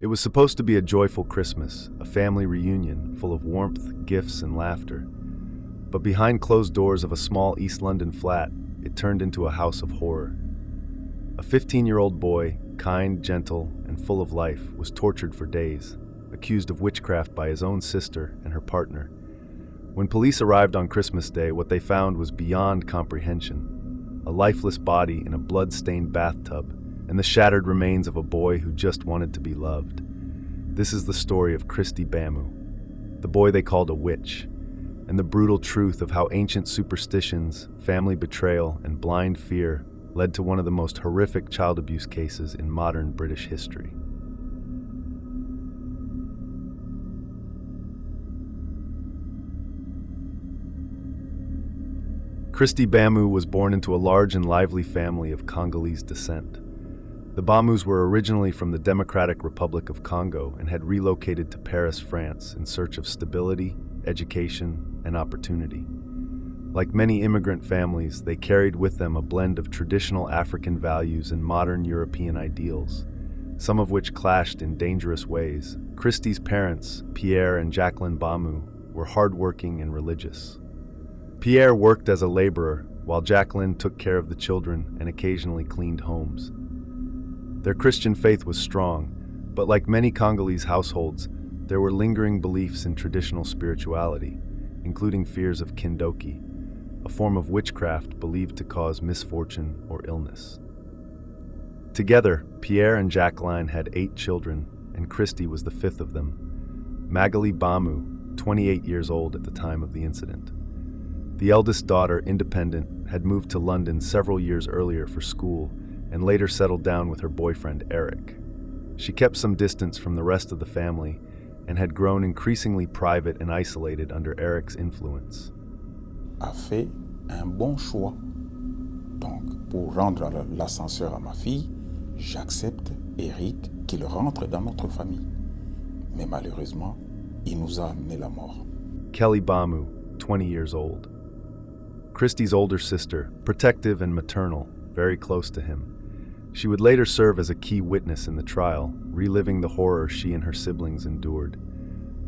It was supposed to be a joyful Christmas, a family reunion full of warmth, gifts, and laughter. But behind closed doors of a small East London flat, it turned into a house of horror. A 15-year-old boy, kind, gentle, and full of life, was tortured for days, accused of witchcraft by his own sister and her partner. When police arrived on Christmas Day, what they found was beyond comprehension: a lifeless body in a blood-stained bathtub, and the shattered remains of a boy who just wanted to be loved. This is the story of Kristy Bamu, the boy they called a witch, and the brutal truth of how ancient superstitions, family betrayal, and blind fear led to one of the most horrific child abuse cases in modern British history. Kristy Bamu was born into a large and lively family of Congolese descent. The Bamus were originally from the Democratic Republic of Congo and had relocated to Paris, France, in search of stability, education, and opportunity. Like many immigrant families, they carried with them a blend of traditional African values and modern European ideals, some of which clashed in dangerous ways. Kristy's parents, Pierre and Jacqueline Bamu, were hardworking and religious. Pierre worked as a laborer, while Jacqueline took care of the children and occasionally cleaned homes. Their Christian faith was strong, but like many Congolese households, there were lingering beliefs in traditional spirituality, including fears of kindoki, a form of witchcraft believed to cause misfortune or illness. Together, Pierre and Jacqueline had 8 children, and Kristy was the 5th of them. Magalie Bamu, 28 years old at the time of the incident. The eldest daughter, independent, had moved to London several years earlier for school and later settled down with her boyfriend Eric. She kept some distance from the rest of the family and had grown increasingly private and isolated under Eric's influence. A fait un bon choix. Donc, pour rendre l'ascenseur à ma fille, j'accepte Eric qu'il rentre dans notre famille. Mais malheureusement, il nous a amené la mort. Kelly Bamu, 20 years old. Kristy's older sister, protective and maternal, very close to him. She would later serve as a key witness in the trial, reliving the horror she and her siblings endured.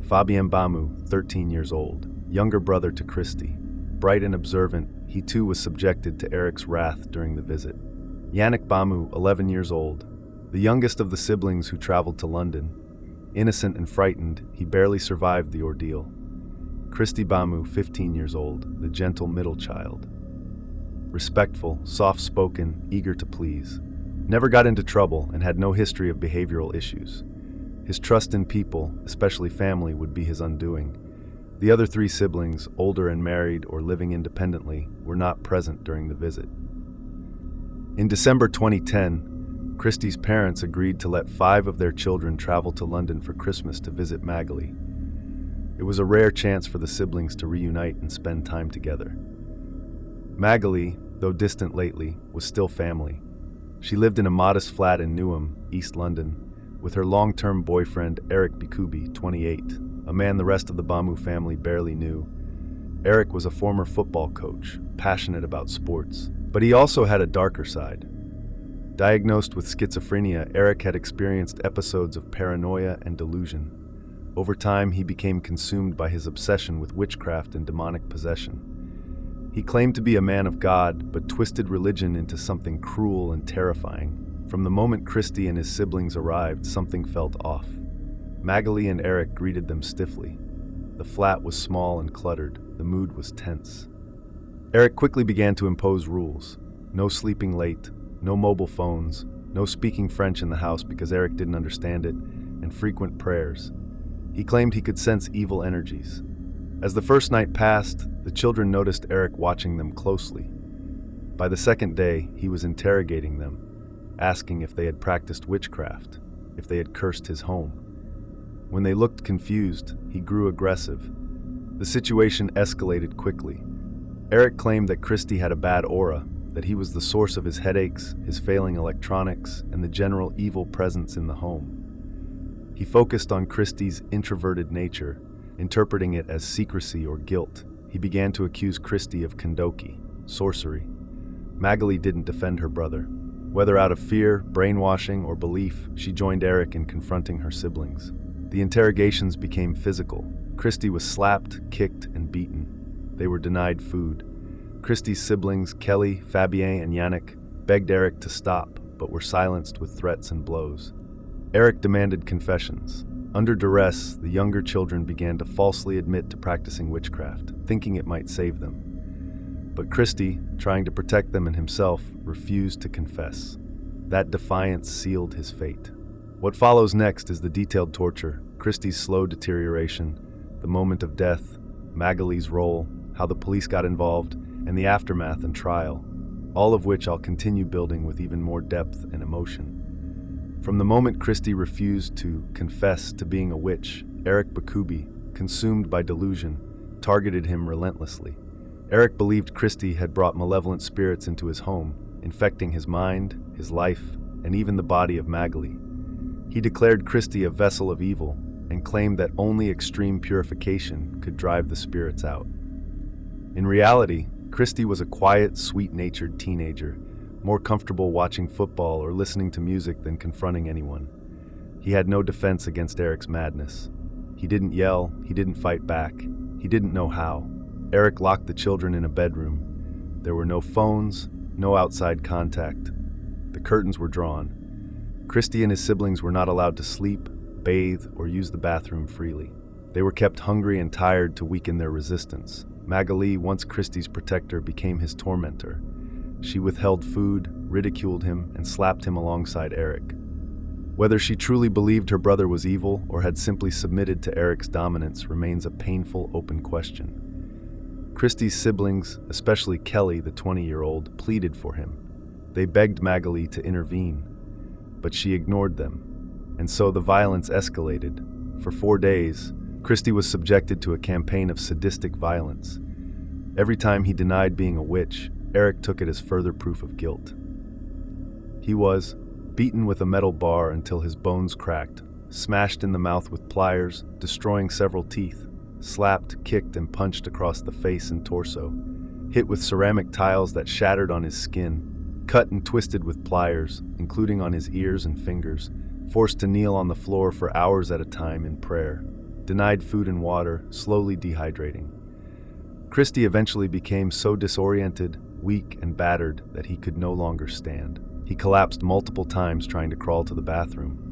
Fabien Bamu, 13 years old, younger brother to Kristy. Bright and observant, he too was subjected to Eric's wrath during the visit. Yannick Bamu, 11 years old, the youngest of the siblings who traveled to London. Innocent and frightened, he barely survived the ordeal. Kristy Bamu, 15 years old, the gentle middle child. Respectful, soft-spoken, eager to please. Never got into trouble and had no history of behavioral issues. His trust in people, especially family, would be his undoing. The other 3 siblings, older and married or living independently, were not present during the visit. In December 2010, Kristy's parents agreed to let 5 of their children travel to London for Christmas to visit Magalie. It was a rare chance for the siblings to reunite and spend time together. Magalie, though distant lately, was still family. She lived in a modest flat in Newham, East London, with her long-term boyfriend Eric Bikubi, 28, a man the rest of the Bamu family barely knew. Eric was a former football coach, passionate about sports, but he also had a darker side. Diagnosed with schizophrenia, Eric had experienced episodes of paranoia and delusion. Over time, he became consumed by his obsession with witchcraft and demonic possession. He claimed to be a man of God, but twisted religion into something cruel and terrifying. From the moment Kristy and his siblings arrived, something felt off. Magalie and Eric greeted them stiffly. The flat was small and cluttered. The mood was tense. Eric quickly began to impose rules. No sleeping late, no mobile phones, no speaking French in the house because Eric didn't understand it, and frequent prayers. He claimed he could sense evil energies. As the first night passed, the children noticed Eric watching them closely. By the second day, he was interrogating them, asking if they had practiced witchcraft, if they had cursed his home. When they looked confused, he grew aggressive. The situation escalated quickly. Eric claimed that Kristy had a bad aura, that he was the source of his headaches, his failing electronics, and the general evil presence in the home. He focused on Kristy's introverted nature, interpreting it as secrecy or guilt. He began to accuse Kristy of kindoki, sorcery. Magalie didn't defend her brother. Whether out of fear, brainwashing, or belief, she joined Eric in confronting her siblings. The interrogations became physical. Kristy was slapped, kicked, and beaten. They were denied food. Kristy's siblings, Kelly, Fabien, and Yannick, begged Eric to stop, but were silenced with threats and blows. Eric demanded confessions. Under duress, the younger children began to falsely admit to practicing witchcraft, thinking it might save them. But Kristy, trying to protect them and himself, refused to confess. That defiance sealed his fate. What follows next is the detailed torture, Kristy's slow deterioration, the moment of death, Magalie's role, how the police got involved, and the aftermath and trial, all of which I'll continue building with even more depth and emotion. From the moment Kristy refused to confess to being a witch, Eric Bikubi, consumed by delusion, targeted him relentlessly. Eric believed Kristy had brought malevolent spirits into his home, infecting his mind, his life, and even the body of Magalie. He declared Kristy a vessel of evil and claimed that only extreme purification could drive the spirits out. In reality, Kristy was a quiet, sweet-natured teenager, more comfortable watching football or listening to music than confronting anyone. He had no defense against Eric's madness. He didn't yell, he didn't fight back, he didn't know how. Eric locked the children in a bedroom. There were no phones, no outside contact. The curtains were drawn. Kristy and his siblings were not allowed to sleep, bathe, or use the bathroom freely. They were kept hungry and tired to weaken their resistance. Magalie, once Kristy's protector, became his tormentor. She withheld food, ridiculed him, and slapped him alongside Eric. Whether she truly believed her brother was evil or had simply submitted to Eric's dominance remains a painful, open question. Kristy's siblings, especially Kelly, the 20-year-old, pleaded for him. They begged Magalie to intervene, but she ignored them, and so the violence escalated. For 4 days, Kristy was subjected to a campaign of sadistic violence. Every time he denied being a witch, Eric took it as further proof of guilt. He was beaten with a metal bar until his bones cracked, smashed in the mouth with pliers, destroying several teeth, slapped, kicked, and punched across the face and torso, hit with ceramic tiles that shattered on his skin, cut and twisted with pliers, including on his ears and fingers, forced to kneel on the floor for hours at a time in prayer, denied food and water, slowly dehydrating. Kristy eventually became so disoriented, weak, and battered that he could no longer stand. He collapsed multiple times trying to crawl to the bathroom.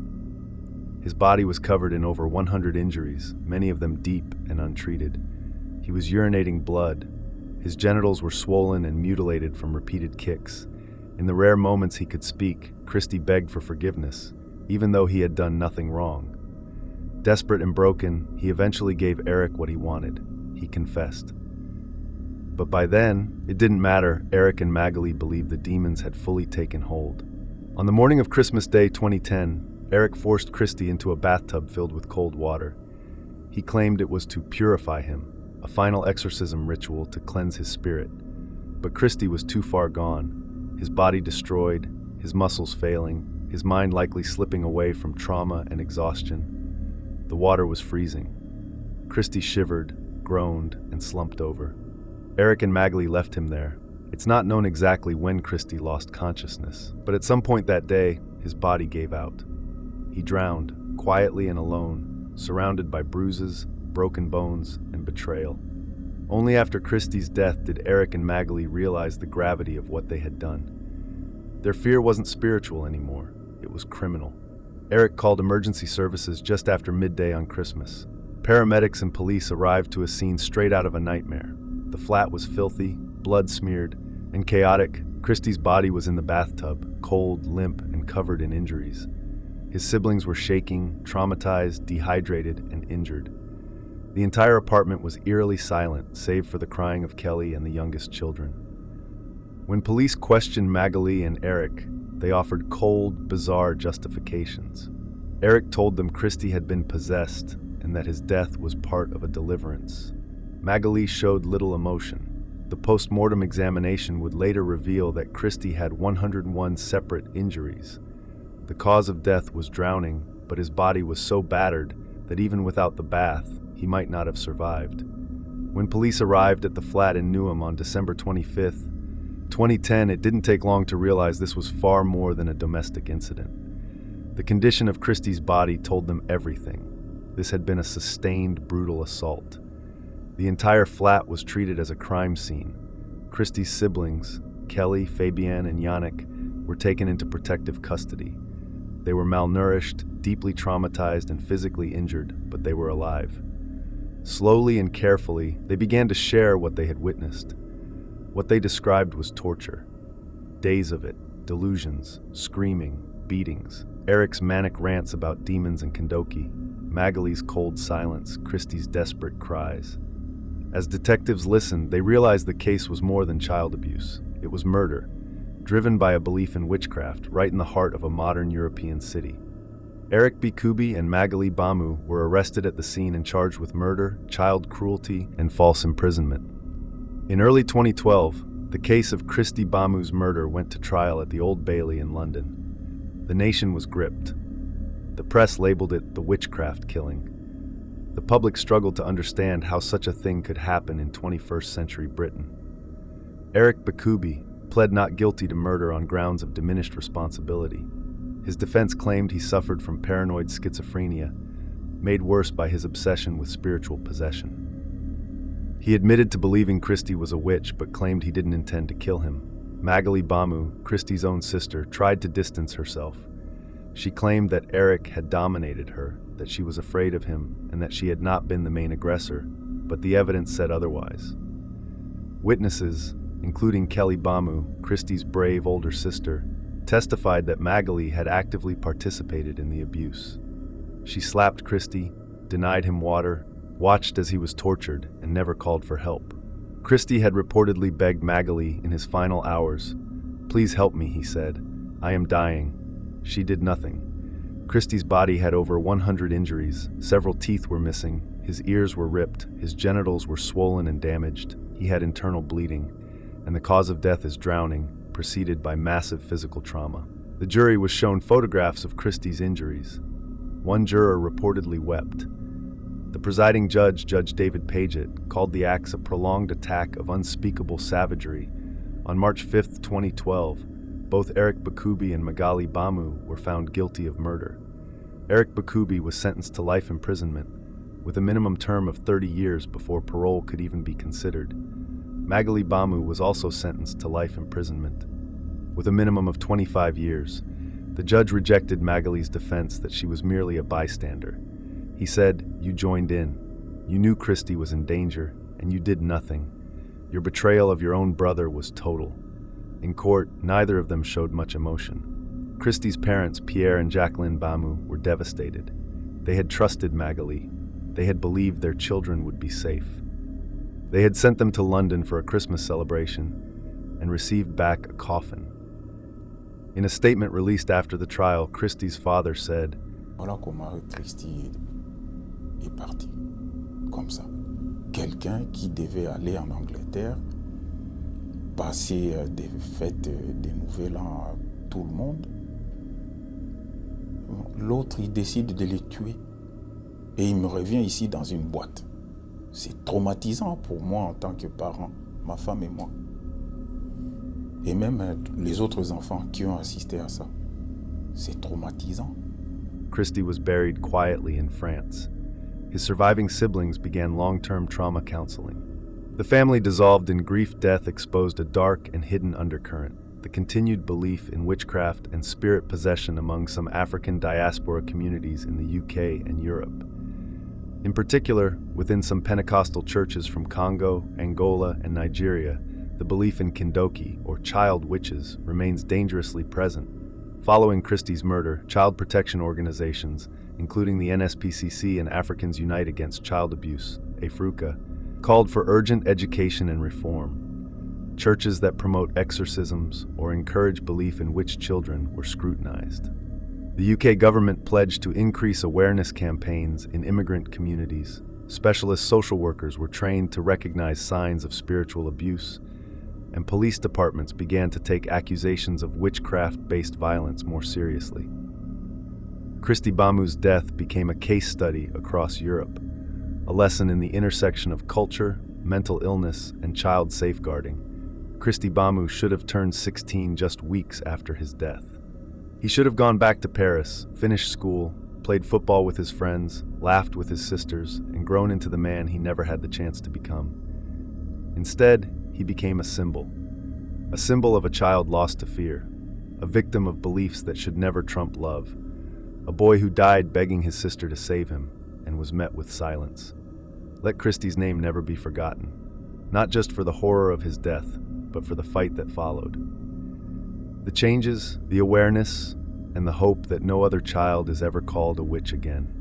His body was covered in over 100 injuries, many of them deep and untreated. He was urinating blood. His genitals were swollen and mutilated from repeated kicks. In the rare moments he could speak, Kristy begged for forgiveness, even though he had done nothing wrong. Desperate and broken, he eventually gave Eric what he wanted. He confessed. But by then, it didn't matter. Eric and Magalie believed the demons had fully taken hold. On the morning of Christmas Day 2010, Eric forced Kristy into a bathtub filled with cold water. He claimed it was to purify him, a final exorcism ritual to cleanse his spirit. But Kristy was too far gone, his body destroyed, his muscles failing, his mind likely slipping away from trauma and exhaustion. The water was freezing. Kristy shivered, groaned, and slumped over. Eric and Magalie left him there. It's not known exactly when Kristy lost consciousness, but at some point that day, his body gave out. He drowned, quietly and alone, surrounded by bruises, broken bones, and betrayal. Only after Kristy's death did Eric and Magalie realize the gravity of what they had done. Their fear wasn't spiritual anymore, it was criminal. Eric called emergency services just after midday on Christmas. Paramedics and police arrived to a scene straight out of a nightmare. The flat was filthy, blood-smeared, and chaotic. Kristy's body was in the bathtub, cold, limp, and covered in injuries. His siblings were shaking, traumatized, dehydrated, and injured. The entire apartment was eerily silent, save for the crying of Kelly and the youngest children. When police questioned Magalie and Eric, they offered cold, bizarre justifications. Eric told them Kristy had been possessed and that his death was part of a deliverance. Magalie showed little emotion. The post-mortem examination would later reveal that Kristy had 101 separate injuries. The cause of death was drowning, but his body was so battered that even without the bath, he might not have survived. When police arrived at the flat in Newham on December 25th, 2010, it didn't take long to realize this was far more than a domestic incident. The condition of Kristy's body told them everything. This had been a sustained, brutal assault. The entire flat was treated as a crime scene. Kristy's siblings, Kelly, Fabienne, and Yannick, were taken into protective custody. They were malnourished, deeply traumatized, and physically injured, but they were alive. Slowly and carefully, they began to share what they had witnessed. What they described was torture. Days of it, delusions, screaming, beatings, Eric's manic rants about demons and Kendoki, Magalie's cold silence, Kristy's desperate cries. As detectives listened, they realized the case was more than child abuse. It was murder, driven by a belief in witchcraft, right in the heart of a modern European city. Eric Bikubi and Magalie Bamu were arrested at the scene and charged with murder, child cruelty, and false imprisonment. In early 2012, the case of Kristy Bamu's murder went to trial at the Old Bailey in London. The nation was gripped. The press labeled it the witchcraft killing. The public struggled to understand how such a thing could happen in 21st century Britain. Eric Bikubi pled not guilty to murder on grounds of diminished responsibility. His defense claimed he suffered from paranoid schizophrenia, made worse by his obsession with spiritual possession. He admitted to believing Kristy was a witch, but claimed he didn't intend to kill him. Magalie Bamu, Kristy's own sister, tried to distance herself. She claimed that Eric had dominated her, that she was afraid of him, and that she had not been the main aggressor, but the evidence said otherwise. Witnesses, including Kelly Bamu, Kristy's brave older sister, testified that Magalie had actively participated in the abuse. She slapped Kristy, denied him water, watched as he was tortured, and never called for help. Kristy had reportedly begged Magalie in his final hours. "Please help me," he said. "I am dying." She did nothing. Kristy's body had over 100 injuries, several teeth were missing, his ears were ripped, his genitals were swollen and damaged, he had internal bleeding, and the cause of death is drowning, preceded by massive physical trauma. The jury was shown photographs of Kristy's injuries. One juror reportedly wept. The presiding judge, Judge David Paget, called the acts a prolonged attack of unspeakable savagery. On March 5, 2012, both Eric Bikubi and Magalie Bamu were found guilty of murder. Eric Bikubi was sentenced to life imprisonment, with a minimum term of 30 years before parole could even be considered. Magalie Bamu was also sentenced to life imprisonment, with a minimum of 25 years. The judge rejected Magalie's defense that she was merely a bystander. He said, "You joined in. You knew Kristy was in danger, and you did nothing. Your betrayal of your own brother was total." In court, neither of them showed much emotion. Kristy's parents, Pierre and Jacqueline Bamu, were devastated. They had trusted Magalie. They had believed their children would be safe. They had sent them to London for a Christmas celebration and received back a coffin. In a statement released after the trial, Kristy's father said, Voilà comment Kristy est parti, comme ça. Quelqu'un qui devait aller en Angleterre, passer des fêtes, des nouvel an à tout le monde. L'autre, il décide de les tuer. Et il me revient ici dans une boîte. C'est traumatisant pour moi en tant que parent, ma femme et moi. Et même les autres enfants qui ont assisté à ça. C'est traumatisant. Kristy was buried quietly in France. His surviving siblings began long-term trauma counseling. The family dissolved in grief. Death exposed a dark and hidden undercurrent, the continued belief in witchcraft and spirit possession among some African diaspora communities in the UK and Europe. In particular, within some Pentecostal churches from Congo, Angola, and Nigeria, the belief in Kendoki, or child witches, remains dangerously present. Following Kristy's murder, child protection organizations, including the NSPCC and Africans Unite Against Child Abuse, AFRUCA, called for urgent education and reform. Churches that promote exorcisms or encourage belief in witch children were scrutinized. The UK government pledged to increase awareness campaigns in immigrant communities. Specialist social workers were trained to recognize signs of spiritual abuse, and police departments began to take accusations of witchcraft-based violence more seriously. Kristy Bamu's death became a case study across Europe, a lesson in the intersection of culture, mental illness, and child safeguarding. Kristy Bamu should have turned 16 just weeks after his death. He should have gone back to Paris, finished school, played football with his friends, laughed with his sisters, and grown into the man he never had the chance to become. Instead, he became a symbol of a child lost to fear, a victim of beliefs that should never trump love, a boy who died begging his sister to save him and was met with silence. Let Kristy's name never be forgotten, not just for the horror of his death, but for the fight that followed. The changes, the awareness, and the hope that no other child is ever called a witch again.